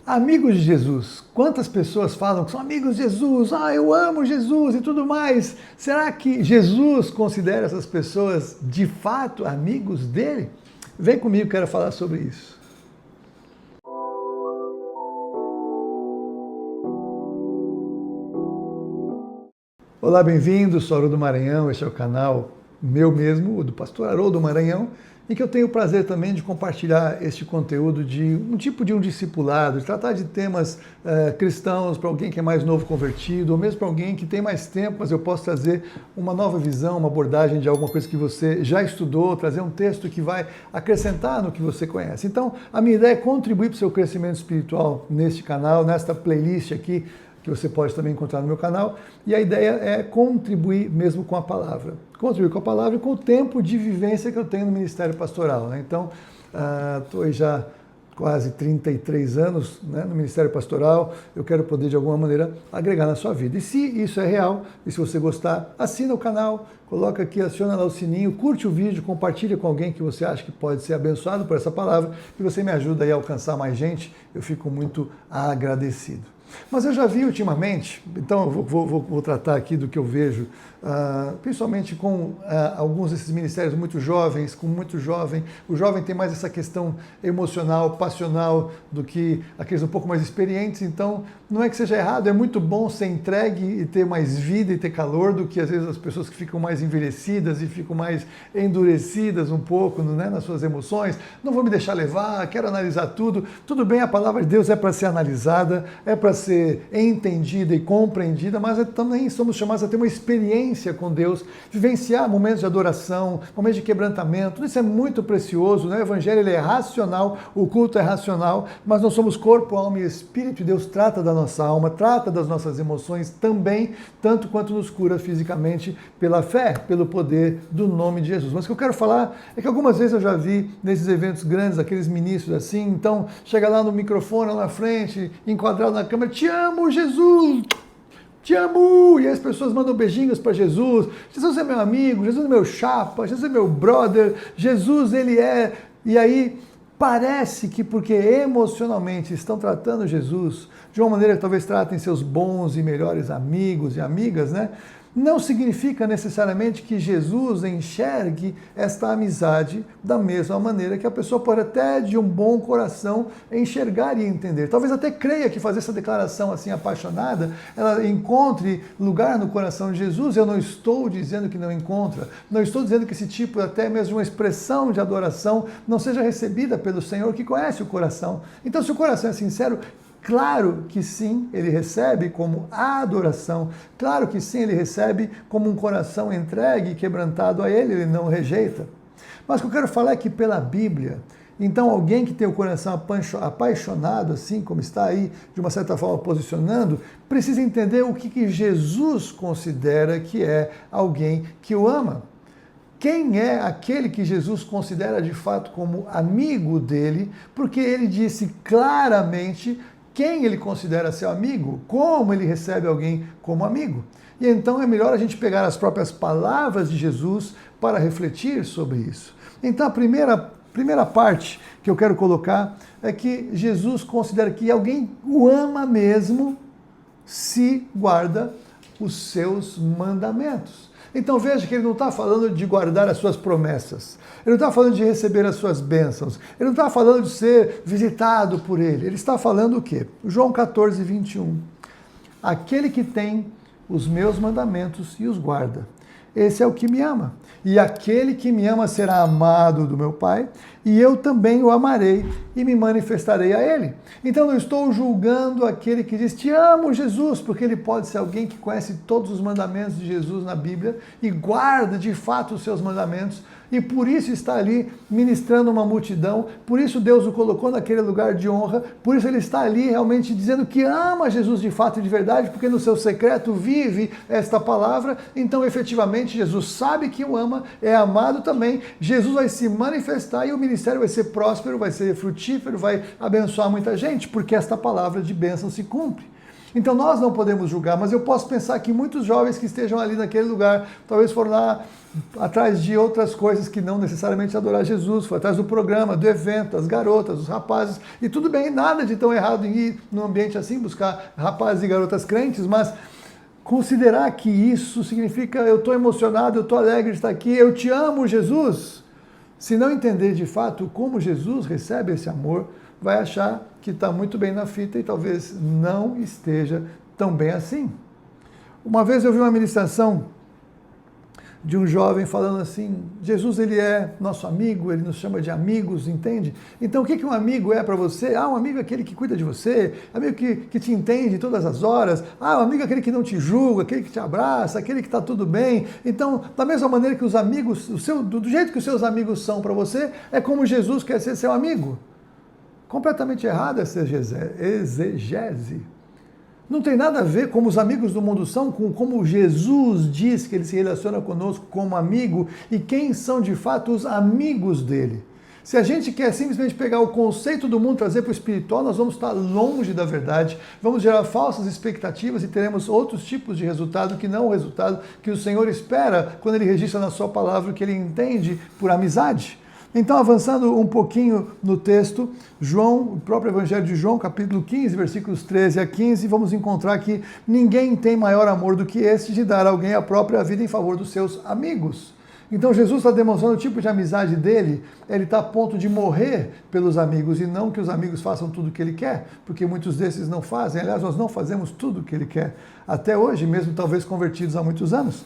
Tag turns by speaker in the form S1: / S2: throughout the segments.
S1: Amigos de Jesus. Quantas pessoas falam que são amigos de Jesus? Ah, eu amo Jesus e tudo mais. Será que Jesus considera essas pessoas de fato amigos dele? Vem comigo, quero falar sobre isso. Olá, bem-vindos, sou Haroldo Maranhão, este é o canal meu mesmo, o do pastor Haroldo Maranhão, em que eu tenho o prazer também de compartilhar este conteúdo de um tipo de um discipulado, de tratar de temas cristãos para alguém que é mais novo convertido, ou mesmo para alguém que tem mais tempo, mas eu posso trazer uma nova visão, uma abordagem de alguma coisa que você já estudou, trazer um texto que vai acrescentar no que você conhece. Então, a minha ideia é contribuir para o seu crescimento espiritual neste canal, nesta playlist aqui, que você pode também encontrar no meu canal, e a ideia é contribuir mesmo com a palavra. Contribuir com a palavra e com o tempo de vivência que eu tenho no Ministério Pastoral, né? Então, estou aí já quase 33 anos, né, no Ministério Pastoral, eu quero poder de alguma maneira agregar na sua vida. E se isso é real, e se você gostar, assina o canal, coloca aqui, aciona lá o sininho, curte o vídeo, compartilha com alguém que você acha que pode ser abençoado por essa palavra, e você me ajuda aí a alcançar mais gente, eu fico muito agradecido. Mas eu já vi ultimamente, então eu vou tratar aqui do que eu vejo, principalmente com alguns desses ministérios muito jovens, com muito jovem. O jovem tem mais essa questão emocional, passional, do que aqueles um pouco mais experientes. Então, não é que seja errado, é muito bom ser entregue e ter mais vida e ter calor do que às vezes as pessoas que ficam mais envelhecidas e ficam mais endurecidas um pouco, né, nas suas emoções. Não vou me deixar levar, quero analisar tudo. Tudo bem, a palavra de Deus é para ser analisada, é para ser entendida e compreendida, mas também somos chamados a ter uma experiência com Deus, vivenciar momentos de adoração, momentos de quebrantamento. Tudo isso é muito precioso, né? O evangelho ele é racional, o culto é racional, mas nós somos corpo, alma e espírito, e Deus trata da nossa alma, trata das nossas emoções também, tanto quanto nos cura fisicamente pela fé, pelo poder do nome de Jesus. Mas o que eu quero falar é que algumas vezes eu já vi nesses eventos grandes, aqueles ministros assim, então chega lá no microfone, lá na frente, enquadrado na câmera, te amo, Jesus! Te amo! E aí as pessoas mandam beijinhos para Jesus. Jesus é meu amigo, Jesus é meu chapa, Jesus é meu brother, Jesus ele é... E aí parece que porque emocionalmente estão tratando Jesus de uma maneira que talvez tratem seus bons e melhores amigos e amigas, né? Não significa necessariamente que Jesus enxergue esta amizade da mesma maneira que a pessoa pode até de um bom coração enxergar e entender. Talvez até creia que fazer essa declaração assim apaixonada, ela encontre lugar no coração de Jesus. Eu não estou dizendo que não encontra, não estou dizendo que esse tipo até mesmo de uma expressão de adoração não seja recebida pelo Senhor que conhece o coração. Então, se o coração é sincero, claro que sim, ele recebe como adoração, claro que sim, ele recebe como um coração entregue e quebrantado a ele, ele não rejeita. Mas o que eu quero falar é que pela Bíblia, então alguém que tem o coração apaixonado, assim como está aí, de uma certa forma posicionando, precisa entender o que Jesus considera que é alguém que o ama. Quem é aquele que Jesus considera de fato como amigo dele, porque ele disse claramente quem ele considera seu amigo, como ele recebe alguém como amigo. E então é melhor a gente pegar as próprias palavras de Jesus para refletir sobre isso. Então a primeira parte que eu quero colocar é que Jesus considera que alguém o ama mesmo se guarda os seus mandamentos. Então veja que ele não está falando de guardar as suas promessas, ele não está falando de receber as suas bênçãos, ele não está falando de ser visitado por ele está falando o quê? João 14, 21. Aquele que tem os meus mandamentos e os guarda, esse é o que me ama. E aquele que me ama será amado do meu Pai, e eu também o amarei e me manifestarei a ele. Então não estou julgando aquele que diz, te amo, Jesus, porque ele pode ser alguém que conhece todos os mandamentos de Jesus na Bíblia e guarda de fato os seus mandamentos, e por isso está ali ministrando uma multidão, por isso Deus o colocou naquele lugar de honra, por isso ele está ali realmente dizendo que ama Jesus de fato e de verdade, porque no seu secreto vive esta palavra. Então efetivamente Jesus sabe que o ama, é amado também, Jesus vai se manifestar e o ministério vai ser próspero, vai ser frutífero, vai abençoar muita gente, porque esta palavra de bênção se cumpre. Então nós não podemos julgar, mas eu posso pensar que muitos jovens que estejam ali naquele lugar, talvez foram lá atrás de outras coisas que não necessariamente adorar Jesus, foi atrás do programa, do evento, das garotas, dos rapazes, e tudo bem, nada de tão errado em ir num ambiente assim, buscar rapazes e garotas crentes, mas considerar que isso significa eu estou emocionado, eu estou alegre de estar aqui, eu te amo, Jesus. Se não entender de fato como Jesus recebe esse amor, vai achar que está muito bem na fita e talvez não esteja tão bem assim. Uma vez eu vi uma ministração de um jovem falando assim, Jesus ele é nosso amigo, ele nos chama de amigos, entende? Então o que um amigo é para você? Um amigo é aquele que cuida de você, amigo que te entende em todas as horas, um amigo é aquele que não te julga, aquele que te abraça, aquele que está tudo bem. Então, da mesma maneira que os amigos, do jeito que os seus amigos são para você, é como Jesus quer ser seu amigo. Completamente errada essa exegese. Não tem nada a ver como os amigos do mundo são, com como Jesus diz que ele se relaciona conosco como amigo e quem são de fato os amigos dele. Se a gente quer simplesmente pegar o conceito do mundo e trazer para o espiritual, nós vamos estar longe da verdade, vamos gerar falsas expectativas e teremos outros tipos de resultado que não o resultado que o Senhor espera quando ele registra na sua palavra o que ele entende por amizade. Então, avançando um pouquinho no texto, João, o próprio Evangelho de João, capítulo 15, versículos 13 a 15, vamos encontrar que ninguém tem maior amor do que este de dar a alguém a própria vida em favor dos seus amigos. Então, Jesus está demonstrando o tipo de amizade dele, ele está a ponto de morrer pelos amigos e não que os amigos façam tudo o que ele quer, porque muitos desses não fazem, aliás, nós não fazemos tudo o que ele quer, até hoje, mesmo talvez convertidos há muitos anos.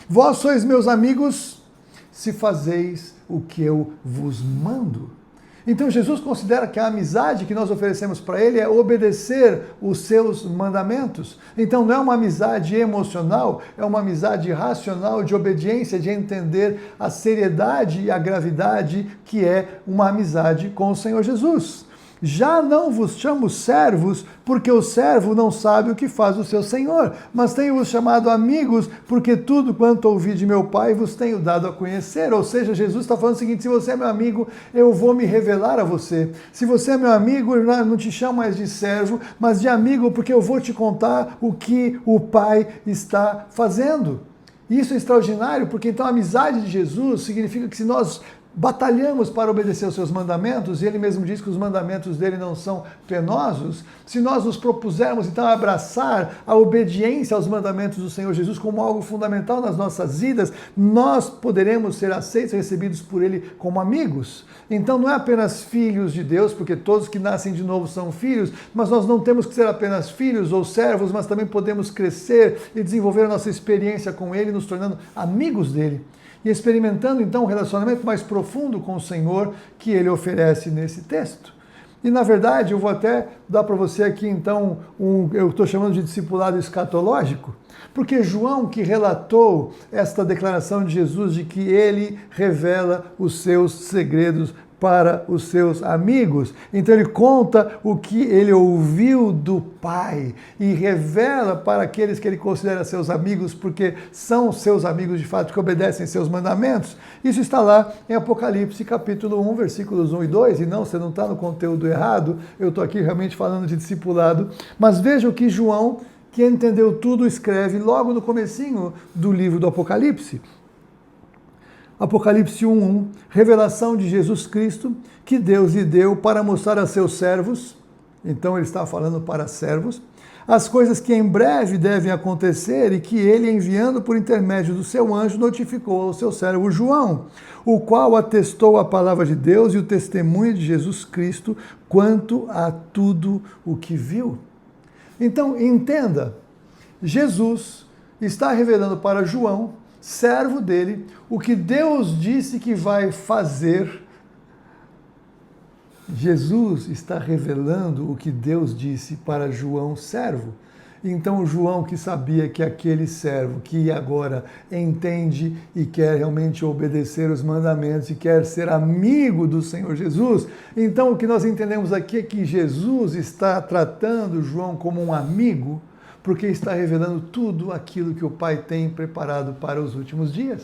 S1: Vós sois meus amigos se fazeis o que eu vos mando. Então Jesus considera que a amizade que nós oferecemos para ele é obedecer os seus mandamentos. Então não é uma amizade emocional, é uma amizade racional de obediência, de entender a seriedade e a gravidade que é uma amizade com o Senhor Jesus. Já não vos chamo servos, porque o servo não sabe o que faz o seu senhor, mas tenho-vos chamado amigos, porque tudo quanto ouvi de meu Pai vos tenho dado a conhecer. Ou seja, Jesus está falando o seguinte, se você é meu amigo, eu vou me revelar a você. Se você é meu amigo, eu não te chamo mais de servo, mas de amigo, porque eu vou te contar o que o Pai está fazendo. Isso é extraordinário, porque então a amizade de Jesus significa que se nós batalhamos para obedecer os seus mandamentos, e ele mesmo diz que os mandamentos dele não são penosos, se nós nos propusermos então a abraçar a obediência aos mandamentos do Senhor Jesus como algo fundamental nas nossas vidas, nós poderemos ser aceitos e recebidos por ele como amigos. Então não é apenas filhos de Deus, porque todos que nascem de novo são filhos, mas nós não temos que ser apenas filhos ou servos, mas também podemos crescer e desenvolver a nossa experiência com ele, nos tornando amigos dele. E experimentando então um relacionamento mais profundo com o Senhor que ele oferece nesse texto. E na verdade eu vou até dar para você aqui então, eu estou chamando de discipulado escatológico, porque João que relatou esta declaração de Jesus de que ele revela os seus segredos para os seus amigos. Então ele conta o que ele ouviu do Pai e revela para aqueles que ele considera seus amigos, porque são seus amigos de fato, que obedecem seus mandamentos. Isso está lá em Apocalipse capítulo 1, versículos 1 e 2, e não, você não está no conteúdo errado, eu estou aqui realmente falando de discipulado, mas vejam que João, que entendeu tudo, escreve logo no comecinho do livro do Apocalipse. Apocalipse 1:1, revelação de Jesus Cristo, que Deus lhe deu para mostrar a seus servos, então ele está falando para servos, as coisas que em breve devem acontecer e que ele, enviando por intermédio do seu anjo, notificou ao seu servo João, o qual atestou a palavra de Deus e o testemunho de Jesus Cristo quanto a tudo o que viu. Então, entenda, Jesus está revelando para João, servo dele, o que Deus disse que vai fazer. Jesus está revelando o que Deus disse para João, servo. Então João, que sabia que aquele servo que agora entende e quer realmente obedecer os mandamentos e quer ser amigo do Senhor Jesus, então o que nós entendemos aqui é que Jesus está tratando João como um amigo, porque está revelando tudo aquilo que o Pai tem preparado para os últimos dias.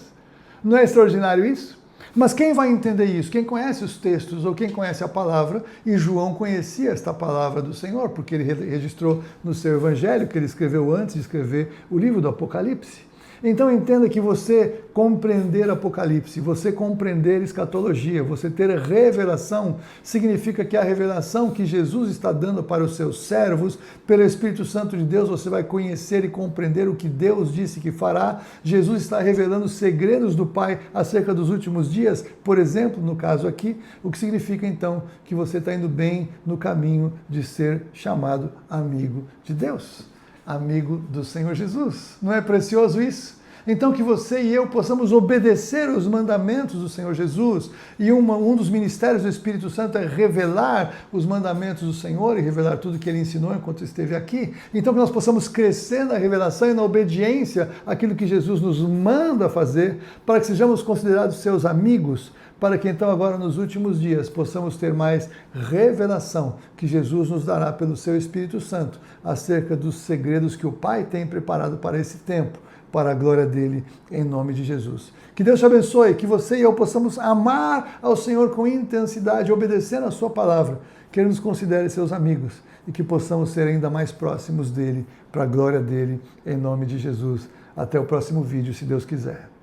S1: Não é extraordinário isso? Mas quem vai entender isso? Quem conhece os textos ou quem conhece a palavra, e João conhecia esta palavra do Senhor, porque ele registrou no seu evangelho, que ele escreveu antes de escrever o livro do Apocalipse. Então entenda que você compreender Apocalipse, você compreender escatologia, você ter revelação, significa que a revelação que Jesus está dando para os seus servos, pelo Espírito Santo de Deus, você vai conhecer e compreender o que Deus disse que fará. Jesus está revelando segredos do Pai acerca dos últimos dias, por exemplo, no caso aqui, o que significa então que você está indo bem no caminho de ser chamado amigo de Deus. Amigo do Senhor Jesus. Não é precioso isso? Então que você e eu possamos obedecer os mandamentos do Senhor Jesus, e um dos ministérios do Espírito Santo é revelar os mandamentos do Senhor e revelar tudo que ele ensinou enquanto esteve aqui. Então que nós possamos crescer na revelação e na obediência àquilo que Jesus nos manda fazer, para que sejamos considerados seus amigos, para que então agora nos últimos dias possamos ter mais revelação que Jesus nos dará pelo seu Espírito Santo acerca dos segredos que o Pai tem preparado para esse tempo, para a glória dele, em nome de Jesus. Que Deus te abençoe, que você e eu possamos amar ao Senhor com intensidade, obedecendo a sua palavra, que ele nos considere seus amigos e que possamos ser ainda mais próximos dele, para a glória dele, em nome de Jesus. Até o próximo vídeo, se Deus quiser.